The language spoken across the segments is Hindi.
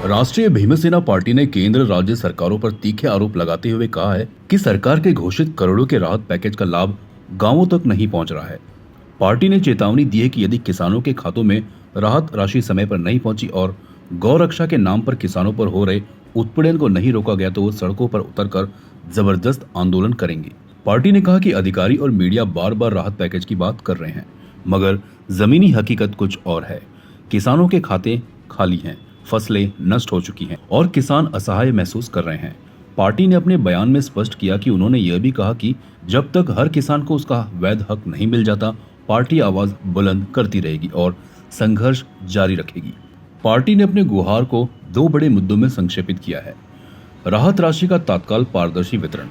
राष्ट्रीय भीमसेना पार्टी ने केंद्र राज्य सरकारों पर तीखे आरोप लगाते हुए कहा है कि सरकार के घोषित करोड़ों के राहत पैकेज का लाभ गांवों तक नहीं पहुंच रहा है। पार्टी ने चेतावनी दी है कि यदि किसानों के खातों में राहत राशि समय पर नहीं पहुंची और गौ रक्षा के नाम पर किसानों पर हो रहे उत्पीड़न को नहीं रोका गया तो वो सड़कों पर उतरकर जबरदस्त आंदोलन करेंगे। पार्टी ने कहा कि अधिकारी और मीडिया बार बार राहत पैकेज की बात कर रहे हैं, मगर जमीनी हकीकत कुछ और है। किसानों के खाते खाली हैं, फसलें नष्ट हो चुकी हैं और किसान असहाय महसूस कर रहे हैं। पार्टी ने अपने बयान में स्पष्ट किया कि उन्होंने यह भी कहा कि जब तक हर किसान को उसका वैध हक नहीं मिल जाता, पार्टी आवाज बुलंद करती रहेगी और संघर्ष जारी रखेगी। पार्टी ने अपने गुहार को दो बड़े मुद्दों में संक्षेपित किया है। राहत राशि का तत्काल पारदर्शी वितरण।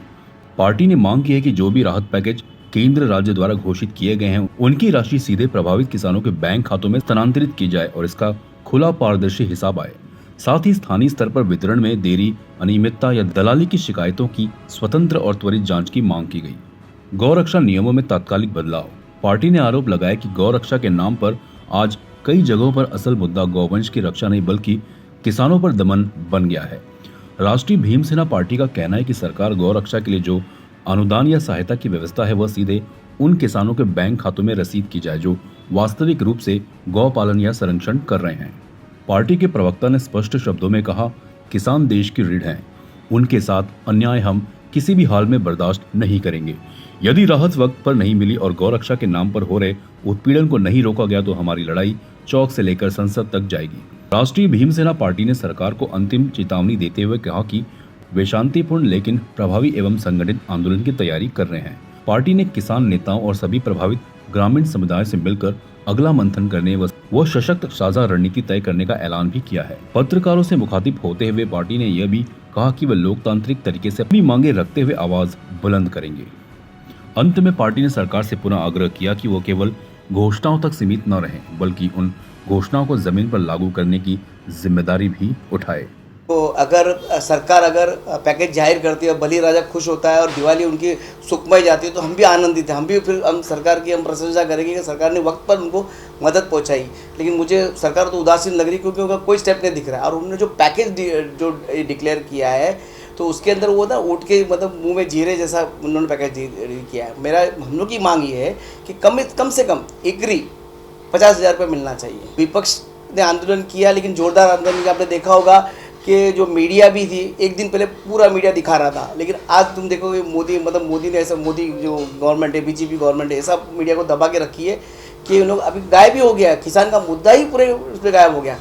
पार्टी ने मांग की है कि जो भी राहत पैकेज केंद्र राज्य द्वारा घोषित किए गए हैं, उनकी राशि सीधे प्रभावित किसानों के बैंक खातों में स्थानांतरित की जाए और इसका खुला पारदर्शी हिसाब आए। साथ ही स्थानीय स्तर पर वितरण में देरी, अनियमितता या दलाली की शिकायतों की स्वतंत्र और त्वरित जांच की मांग की गई। गौ रक्षा नियमों में तात्कालिक बदलाव। पार्टी ने आरोप लगाया कि गौ रक्षा के नाम पर आज कई जगहों पर असल मुद्दा गौवंश की रक्षा नहीं बल्कि किसानों पर दमन बन गया है। राष्ट्रीय भीमसेना पार्टी का कहना है कि सरकार गौ रक्षा के लिए जो अनुदान या सहायता की व्यवस्था है वह सीधे उन किसानों के बैंक खातों में रसीद की जाए जो वास्तविक रूप से गौ पालन या संरक्षण कर रहे हैं। पार्टी के प्रवक्ता ने स्पष्ट शब्दों में कहा, किसान देश की रीढ़ हैं, उनके साथ अन्याय हम किसी भी हाल में बर्दाश्त नहीं करेंगे। यदि राहत वक्त पर नहीं मिली और गौ रक्षा के नाम पर हो रहे उत्पीड़न को नहीं रोका गया तो हमारी लड़ाई चौक से लेकर संसद तक जाएगी। राष्ट्रीय भीमसेना पार्टी ने सरकार को अंतिम चेतावनी देते हुए कहा कि वे शांतिपूर्ण लेकिन प्रभावी एवं संगठित आंदोलन की तैयारी कर रहे हैं। पार्टी ने किसान नेताओं और सभी प्रभावित ग्रामीण समुदाय से मिलकर अगला मंथन करने व सशक्त साझा रणनीति तय करने का ऐलान भी किया है। पत्रकारों से मुखातिब होते हुए पार्टी ने यह भी कहा कि वे लोकतांत्रिक तरीके से अपनी मांगे रखते हुए आवाज बुलंद करेंगे। अंत में पार्टी ने सरकार से पुनः आग्रह किया कि वो केवल घोषणाओं तक सीमित न रहें, बल्कि उन घोषणाओं को जमीन पर लागू करने की जिम्मेदारी भी उठाए। तो अगर सरकार पैकेज जाहिर करती है, बली राजा खुश होता है और दिवाली उनकी सुखमय जाती है तो हम भी आनंदित हैं। हम सरकार की प्रशंसा करेंगे कि सरकार ने वक्त पर उनको मदद पहुंचाई। लेकिन मुझे सरकार तो उदासीन लग रही क्योंकि उनका कोई स्टेप नहीं दिख रहा है। और उन्होंने जो पैकेज जो डिक्लेयर किया है तो उसके अंदर वो ना उठ के मुंह में जीरे जैसा उन्होंने पैकेज किया है। हम लोग की मांग ये है कि कम से कम एकरी 50,000 रुपये मिलना चाहिए। विपक्ष ने आंदोलन किया, लेकिन जोरदार आंदोलन किया। आपने देखा होगा कि जो मीडिया भी थी, एक दिन पहले पूरा मीडिया दिखा रहा था, लेकिन आज तुम देखोगे मोदी ने ऐसा, मोदी जो गवर्नमेंट है, बीजेपी गवर्नमेंट है, ऐसा मीडिया को दबा के रखी है कि लोग अभी गायब ही हो गया। किसान का मुद्दा ही पूरे उस पर गायब हो गया।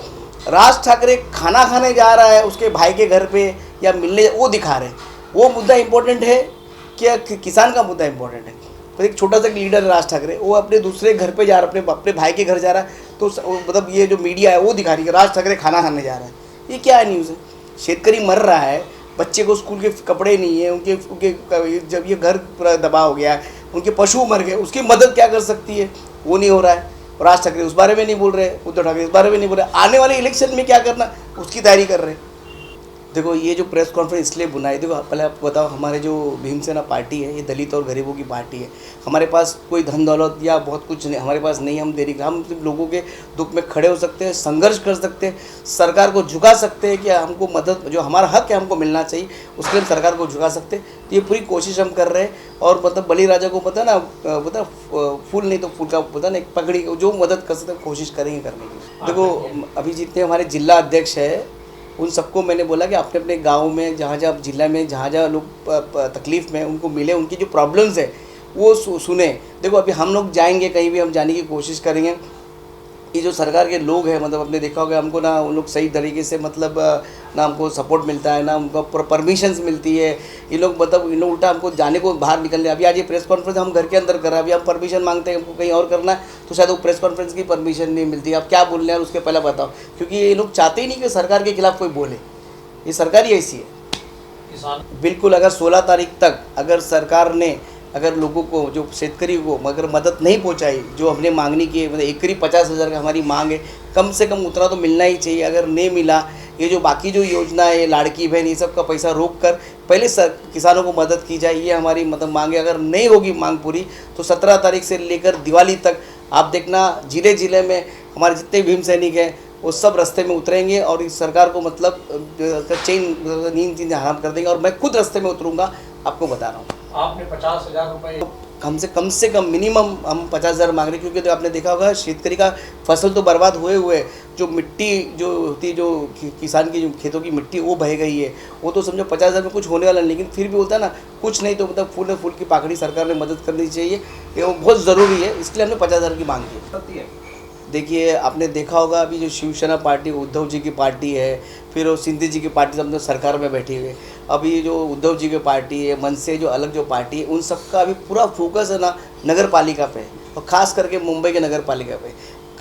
राज ठाकरे खाना खाने जा रहा है उसके भाई के घर पे या मिलने, वो दिखा रहे हैं। वो मुद्दा इम्पोर्टेंट है क्या किसान का मुद्दा इम्पोर्टेंट है? तो एक छोटा सा लीडर है राज ठाकरे, वो अपने दूसरे घर पे जा रहा है, अपने भाई के घर जा रहा है, तो ये जो मीडिया है वो दिखा रही है राज ठाकरे खाना खाने जा रहा है। ये क्या है न्यूज़ है? शेतकरी मर रहा है, बच्चे को स्कूल के कपड़े नहीं है, उनके जब ये घर पूरा दबा हो गया, उनके पशु मर गए, उसकी मदद क्या कर सकती है? वो नहीं हो रहा है। राज ठाकरे उस बारे में नहीं बोल रहे, उद्धव ठाकरे इस बारे में नहीं बोल रहे। आने वाले इलेक्शन में क्या करना उसकी तैयारी कर रहे हैं। देखो, ये जो प्रेस कॉन्फ्रेंस इसलिए बुलाई, देखो पहले आप बताओ, हमारे जो भीमसेना पार्टी है ये दलित और गरीबों की पार्टी है। हमारे पास कोई धन दौलत या बहुत कुछ नहीं, हमारे पास नहीं। हम सिर्फ लोगों के दुख में खड़े हो सकते हैं, संघर्ष कर सकते हैं, सरकार को झुका सकते हैं कि हमको मदद, जो हमारा हक है हमको मिलना चाहिए, उसके लिए हम सरकार को झुका सकते हैं। तो ये पूरी कोशिश हम कर रहे हैं। और बली राजा को पता फूल नहीं तो फूल का पता ना, एक पगड़ी, जो मदद कर सकते हैं कोशिश करेंगे करने की। देखो, अभी जितने हमारे जिला अध्यक्ष है उन सबको मैंने बोला कि अपने अपने गांव में, जहाँ जिला में जहाँ लोग तकलीफ़ में, उनको मिले, उनकी जो प्रॉब्लम्स है वो सुने। देखो, अभी हम लोग जाएंगे कहीं भी, हम जाने की कोशिश करेंगे। ये जो सरकार के लोग हैं, आपने देखा होगा, हमको ना उन लोग सही तरीके से ना हमको सपोर्ट मिलता है, ना उनको परमिशंस मिलती है। ये लोग उल्टा हमको जाने को बाहर निकलने। अभी आज ये प्रेस कॉन्फ्रेंस हम घर के अंदर कर रहे हैं, अभी हम परमिशन मांगते हैं, हमको कहीं और करना है तो शायद वो प्रेस कॉन्फ्रेंस की परमिशन नहीं मिलती। आप क्या बोल रहे हैं उसके पहले बताओ, क्योंकि ये लोग चाहते ही नहीं कि सरकार के खिलाफ कोई बोले। ये सरकार ही ऐसी है। बिल्कुल, अगर 16 तारीख तक अगर सरकार ने लोगों को, जो शेतकरी को अगर मदद नहीं पहुंचाई, जो हमने मांगनी की, एकरी 50,000 का हमारी मांग है, कम से कम उतना तो मिलना ही चाहिए। अगर नहीं मिला, ये जो बाकी जो योजना है, लाड़की बहन, ये सब का पैसा रोक कर पहले किसानों को मदद की जाए, ये हमारी मांग है। अगर नहीं होगी मांग पूरी तो 17 तारीख से लेकर दिवाली तक आप देखना, जिले जिले में हमारे जितने भीम सैनिक हैं वो सब रास्ते में उतरेंगे और इस सरकार को मतलब चेन नींद चीज़ें हराम कर देंगे। और मैं खुद रास्ते में उतरूंगा, आपको बता रहा हूँ। आपने 50,000 रुपये कम से कम मिनिमम हम 50,000 मांग रहे हैं, क्योंकि तो आपने देखा होगा शेतकरी का फसल तो बर्बाद हुए जो मिट्टी जो होती, जो किसान की जो खेतों की मिट्टी वो बह गई है, वो तो समझो 50,000 में कुछ होने वाला नहीं। लेकिन फिर भी होता है ना, कुछ नहीं तो मतलब फूल की पाकड़ी सरकार ने मदद करनी चाहिए, ये वो बहुत ज़रूरी है, इसलिए हमने 50,000 की मांग की है। देखिए, आपने देखा होगा अभी जो शिवसेना पार्टी उद्धव जी की पार्टी है, फिर वो सिंधे जी की पार्टी सब तो सरकार में बैठी हुई है। अभी जो उद्धव जी की पार्टी है, मन से जो अलग जो पार्टी है, उन सबका अभी पूरा फोकस है ना नगर पालिका पे, और ख़ास करके मुंबई के नगर पालिका पे।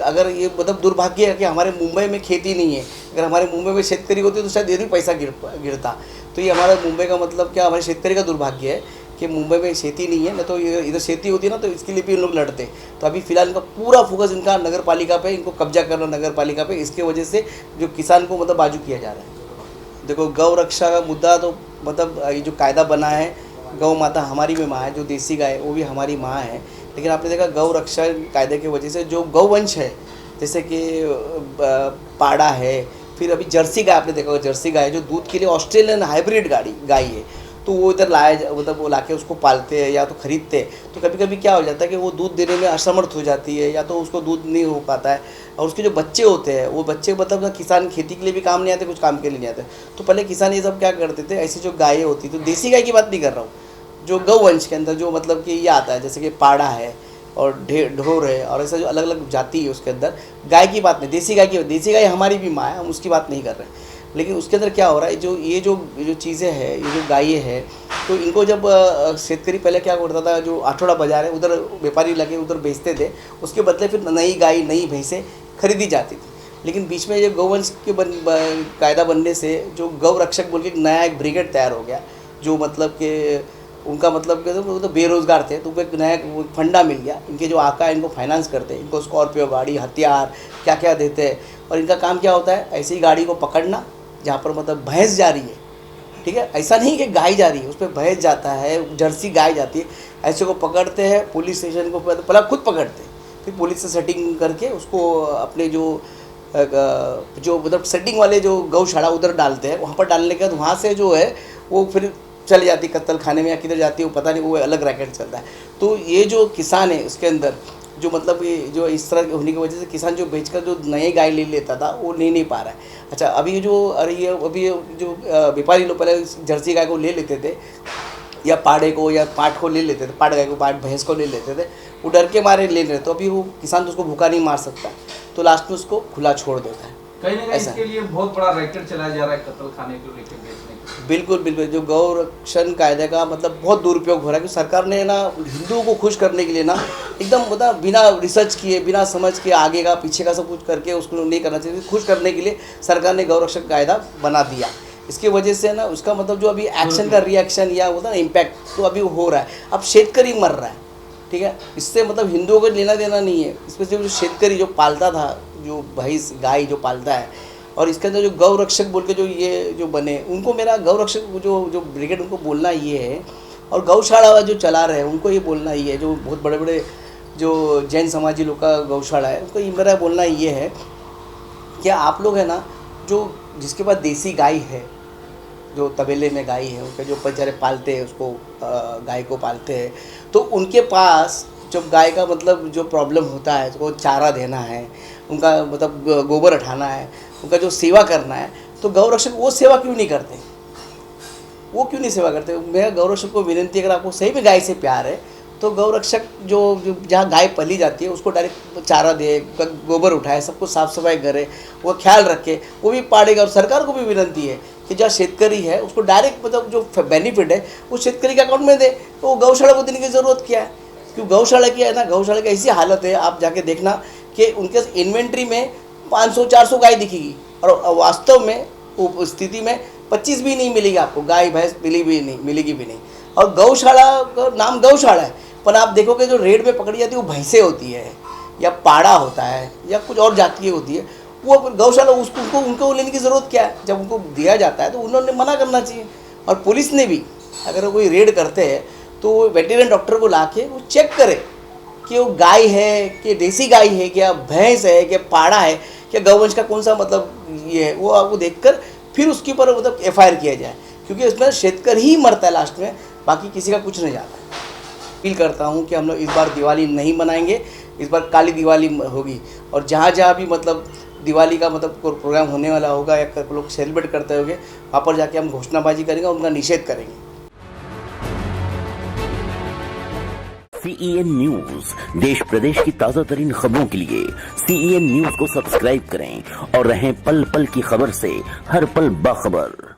अगर ये मतलब दुर्भाग्य है कि हमारे मुंबई में खेती नहीं है, अगर हमारे मुंबई में शेतकरी होती तो शायद ये भी पैसा गिरता। तो ये हमारा मुंबई का मतलब क्या, हमारे शेतकरी का दुर्भाग्य है कि मुंबई में खेती नहीं है, न तो इधर खेती होती है ना, तो इसके लिए भी इन लोग लड़ते। तो अभी फिलहाल इनका पूरा फोकस इनका नगर पालिका पे, इनको कब्जा करना नगर पालिका पे, इसके वजह से जो किसान को मतलब बाजू किया जा रहा है। देखो, गौ रक्षा का मुद्दा तो मतलब ये जो कायदा बना है, गौ माता हमारी भी माँ है, जो देसी गाय है वो भी हमारी माँ है। लेकिन आपने देखा गौ रक्षा कायदे की वजह से जो गौवंश है, जैसे कि पाड़ा है, फिर अभी जर्सी गाय, आपने देखा होगा जर्सी गाय जो दूध के लिए ऑस्ट्रेलियन हाइब्रिड गाय है, तो वो इधर लाया मतलब वो लाके उसको पालते हैं या तो ख़रीदते हैं। तो कभी कभी क्या हो जाता है कि वो दूध देने में असमर्थ हो जाती है, या तो उसको दूध नहीं हो पाता है, और उसके जो बच्चे होते हैं वो बच्चे मतलब ना किसान खेती के लिए भी काम नहीं आते, कुछ काम के लिए नहीं आते। तो पहले किसान ये सब क्या करते थे, ऐसी जो गायें होती, तो देसी गाय की बात नहीं कर रहा हूँ, जो गौवंश के अंदर जो मतलब कि ये आता है, जैसे कि पाड़ा है और ढोर है, और ऐसा जो अलग अलग जाति है उसके अंदर, गाय की बात नहीं, देसी गाय हमारी भी माँ है, हम उसकी बात नहीं कर रहे हैं। लेकिन उसके अंदर क्या हो रहा है, ये जो चीज़ें हैं, ये जो गायें हैं, तो इनको जब शेतकरी पहले क्या करता था, जो आठौड़ा बाजार है उधर व्यापारी लगे उधर बेचते थे, उसके बदले फिर नई गाय नई भैंसें खरीदी जाती थी। लेकिन बीच में ये गौवंश के कायदा बनने से जो गौ रक्षक बोल के एक ब्रिगेड तैयार हो गया, जो मतलब कि उनका मतलब कि वो तो बेरोज़गार थे, तो उनको एक नया फंडा मिल गया। इनके जो आका है इनको फाइनेंस करते हैं, इनको स्कॉर्पियो गाड़ी, हथियार क्या क्या देते हैं, और इनका काम क्या होता है, ऐसी गाड़ी को पकड़ना जहाँ पर मतलब भैंस जा रही है, ठीक है, ऐसा नहीं कि गाय जा रही है, उस पर भैंस जाता है, जर्सी गाय जाती है, ऐसे को पकड़ते हैं, पुलिस स्टेशन को पहले खुद पकड़ते हैं, फिर पुलिस से सेटिंग करके उसको अपने जो मतलब सेटिंग वाले जो गौशाला उधर डालते हैं, वहाँ पर डालने के बाद वहाँ से जो है वो फिर चली जाती है कत्ल खाने में या किधर जाती है वो पता नहीं, वो अलग रैकेट चलता है। तो ये जो किसान है उसके अंदर जो मतलब ये जो इस तरह होने की वजह से किसान जो बेचकर जो नए गाय ले लेता था वो ले नहीं पा रहा है। अच्छा, अभी ये जो व्यापारी लोग पहले जर्सी गाय को ले लेते थे, या पाड़े को या पाठ को ले लेते थे, पाठ गाय को, पाठ भैंस को ले लेते थे, वो डर के मारे ले रहे, तो अभी वो किसान तो उसको भूखा नहीं मार सकता, तो लास्ट में उसको खुला छोड़ देता है। कहीं ना कहीं इसके लिए बहुत बड़ा रैकेट चलाया जा रहा है, कत्ल खाने को लेकर बेचने का। बिल्कुल, जो गौ रक्षण कायदे का मतलब बहुत दुरुपयोग हो रहा है, क्योंकि सरकार ने ना हिंदुओं को खुश करने के लिए ना एकदम मतलब बिना रिसर्च किए, बिना समझ के, आगे का पीछे का सब कुछ करके उसको नहीं करना चाहिए। खुश करने के लिए सरकार ने गौ रक्षक कायदा बना दिया। इसकी वजह से ना उसका मतलब जो अभी एक्शन का रिएक्शन या होता है ना इम्पैक्ट, तो अभी हो रहा है। अब शेतकरी मर रहा है, ठीक है, इससे मतलब हिंदुओं को लेना देना नहीं है। इसमें जो शेतकरी जो पालता था, जो भैंस गाय जो पालता है, और इसके अंदर जो गौ रक्षक बोल के जो ये जो बने, उनको मेरा गौ रक्षक जो ब्रिगेड उनको बोलना ये है, और गौशाला जो चला रहे हैं उनको ये बोलना ये है, जो बहुत बड़े बड़े जो जैन समाजी लोग का गौशाला है, उनको ये मेरा बोलना ये है कि आप लोग है ना, जो जिसके पास देसी गाय है, जो तबेले में गाय है, उनके जो बेचारे पालते हैं उसको, गाय को पालते हैं, तो उनके पास जब गाय का मतलब जो प्रॉब्लम होता है, तो चारा देना है, उनका मतलब गोबर उठाना है, उनका जो सेवा करना है, तो गौ रक्षक वो सेवा क्यों नहीं करते? वो क्यों नहीं सेवा करते? मेरा गौ रक्षक को विनती, अगर आपको सही में गाय से प्यार है, तो गौ रक्षक जो जहाँ गाय पली जाती है उसको डायरेक्ट चारा दे, गोबर उठाए, सबको साफ़ सफाई करे, वो ख्याल रखे, वो भी पाड़ेगा। और सरकार को भी विनती है कि जहाँ शेतकरी है उसको डायरेक्ट मतलब जो बेनिफिट है वो शेतकरी के अकाउंट में दे, तो गौशाला को देने की ज़रूरत क्या है? क्योंकि गौशाला की है ना, गौशाला की ऐसी हालत है, आप जाके देखना कि उनके इन्वेंट्री में 500-400 गाय दिखेगी, और वास्तव में उस स्थिति में 25 भी नहीं मिलेगी आपको, गाय भैंस मिलेगी भी नहीं। और गौशाला का नाम गौशाला है, पर आप देखोगे जो रेड में पकड़ी जाती है वो भैंसें होती है, या पाड़ा होता है, या कुछ और जाति होती है। वो गौशाला उनको लेने की ज़रूरत क्या है? जब उनको दिया जाता है तो उन्होंने मना करना चाहिए। और पुलिस ने भी अगर कोई रेड करते हैं तो वेटेरियन डॉक्टर को ला के वो चेक करे कि वो गाय है कि देसी गाय है क्या भैंस है क्या पाड़ा है क्या गौवंश का कौन सा मतलब ये है, वो आपको देखकर फिर उसके ऊपर मतलब FIR किया जाए, क्योंकि उसमें शेतकरी ही मरता है लास्ट में, बाकी किसी का कुछ नहीं जाता है। अपील करता हूँ कि हम लोग इस बार दिवाली नहीं मनाएंगे, इस बार काली दिवाली होगी, और जहाँ जहाँ भी मतलब दिवाली का मतलब प्रोग्राम होने वाला होगा या लोग सेलिब्रेट करते होंगे, वहाँ पर जाके हम घोषणाबाजी करेंगे, उनका निषेध करेंगे। CEN न्यूज देश प्रदेश की ताजा तरीन खबरों के लिए CEN न्यूज को सब्सक्राइब करें और रहें पल पल की खबर से हर पल बाखबर।